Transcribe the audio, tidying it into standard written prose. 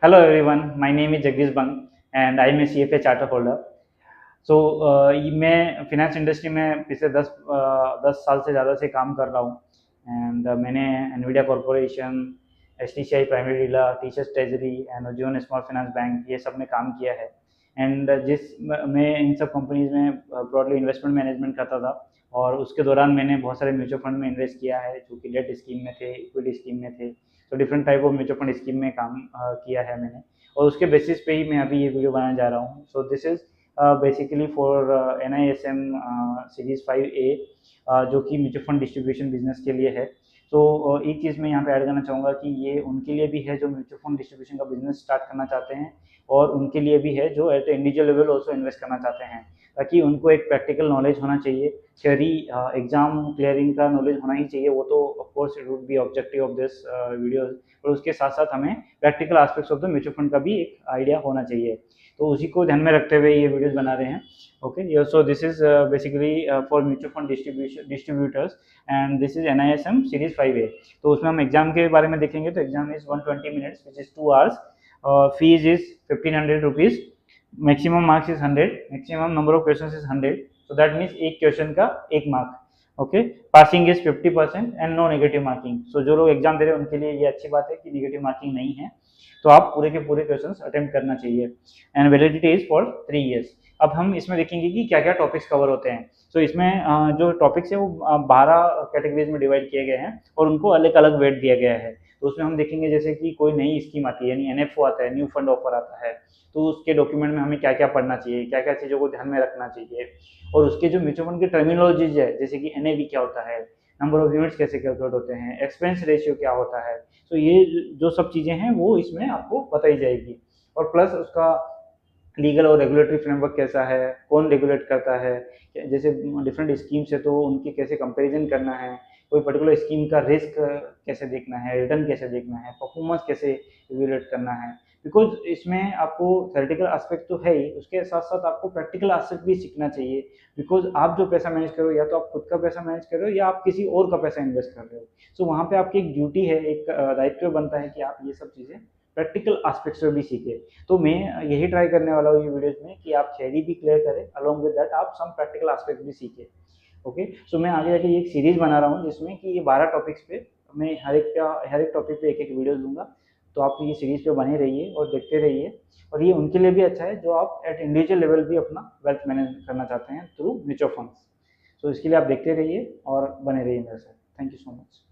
Hello everyone, my name is Jagdish Bang and I am a CFA charter holder. So मैं finance industry में पिछले 10 साल से ज़्यादा से काम कर रहा हूँ एंड मैंने Nvidia corporation, HTCI primary dealer, teachers treasury and Jeevan small finance bank ये सब में काम किया है एंड मैं इन सब कंपनीज में ब्रॉडली इन्वेस्टमेंट मैनेजमेंट करता था और उसके दौरान मैंने बहुत सारे म्यूचुअल फंड में इन्वेस्ट किया है जो कि डेट स्कीम में थे, इक्विटी स्कीम में थे। तो different type of mutual fund scheme में काम किया है मैंने और उसके बेसिस पे ही मैं अभी ये वीडियो बनाने जा रहा हूँ। So this is basically for NISM series 5A जो कि म्यूचुअल फंड डिस्ट्रीब्यूशन बिजनेस के लिए है। तो एक चीज़ मैं यहाँ पे ऐड करना चाहूँगा कि ये उनके लिए भी है जो म्यूचुअल फंड डिस्ट्रीब्यूशन का बिजनेस स्टार्ट करना चाहते हैं और उनके लिए भी है जो eight individual level also invest करना चाहते हैं, ताकि उनको एक प्रैक्टिकल नॉलेज होना चाहिए। थ्योरी एग्जाम क्लियरिंग का नॉलेज होना ही चाहिए, वो तो of course it would be objective of this video, और उसके साथ साथ हमें practical aspects of the mutual fund का भी एक आइडिया होना चाहिए। तो उसी को ध्यान में रखते हुए ये वीडियोस बना रहे हैं। Okay, so this is basically for mutual fund distributors and this is NISM series 5A। तो उसमें हम एग्जाम के बारे में देखेंगे। तो exam is 120 minutes which is 2 hours, fees is 1500 rupees, maximum marks is 100, maximum number of question is 100। So that means एक question का 1 mark. Okay, passing is 50% and no negative marking. So जो लोग exam दे रहे हैं उनके लिए ये अच्छी बात है कि नेगेटिव मार्किंग नहीं है, तो आप पूरे के पूरे क्वेश्चंस अटेम्प्ट करना चाहिए and validity is for 3 years. अब हम इसमें देखेंगे कि क्या क्या टॉपिक्स कवर होते हैं। तो इसमें जो टॉपिक्स है वो 12 कैटेगरीज में डिवाइड किए गए हैं और उनको अलग अलग वेट दिया गया है। तो उसमें हम देखेंगे जैसे कि कोई नई स्कीम आती है, यानी NFO आता है, न्यू फंड ऑफर आता है, तो उसके डॉक्यूमेंट में हमें क्या क्या पढ़ना चाहिए, क्या क्या चीज़ों को ध्यान में रखना चाहिए, और उसके जो म्यूचुअल फंड की टर्मिनोलॉजीज है जैसे कि NAV क्या होता है, नंबर ऑफ यूनिट्स कैसे कैलकुलेट होते हैं, एक्सपेंस रेशियो क्या होता है। तो ये जो सब चीज़ें हैं वो इसमें आपको बताई जाएगी, और प्लस उसका लीगल और रेगुलेटरी फ्रेमवर्क कैसा है, कौन रेगुलेट करता है, जैसे डिफरेंट स्कीम्स है तो उनकी कैसे कंपैरिजन करना है, कोई पर्टिकुलर स्कीम का रिस्क कैसे देखना है, रिटर्न कैसे देखना है, परफॉर्मेंस कैसे रेगुलेट करना है। बिकॉज इसमें आपको थ्योरेटिकल एस्पेक्ट तो है ही, उसके साथ साथ आपको प्रैक्टिकल एस्पेक्ट भी सीखना चाहिए। बिकॉज आप जो पैसा मैनेज कर रहे हो, या तो आप खुद का पैसा मैनेज कर रहे हो या आप किसी और का पैसा इन्वेस्ट कर रहे हो। सो वहाँ पे आपकी एक ड्यूटी है, एक दायित्व बनता है कि आप ये सब चीज़ें प्रैक्टिकल एस्पेक्ट्स में भी सीखे। तो मैं यही ट्राई करने वाला हूँ ये वीडियोस में कि आप थ्योरी भी क्लियर करें, अलोंग विद दैट आप सम प्रैक्टिकल एस्पेक्ट भी सीखे। ओके, सो मैं आगे जाके एक सीरीज बना रहा हूँ जिसमें कि ये 12 टॉपिक्स पे मैं हर एक टॉपिक पे एक एक वीडियो दूंगा। तो आप ये सीरीज पे बने रहिए और देखते रहिए, और ये उनके लिए भी अच्छा है जो आप एट इंडिविजुअल लेवल भी अपना वेल्थ मैनेज करना चाहते हैं थ्रू म्यूचुअल फंड्स। तो इसके लिए आप देखते रहिए और बने रहिए मेरे साथ। Thank you so much.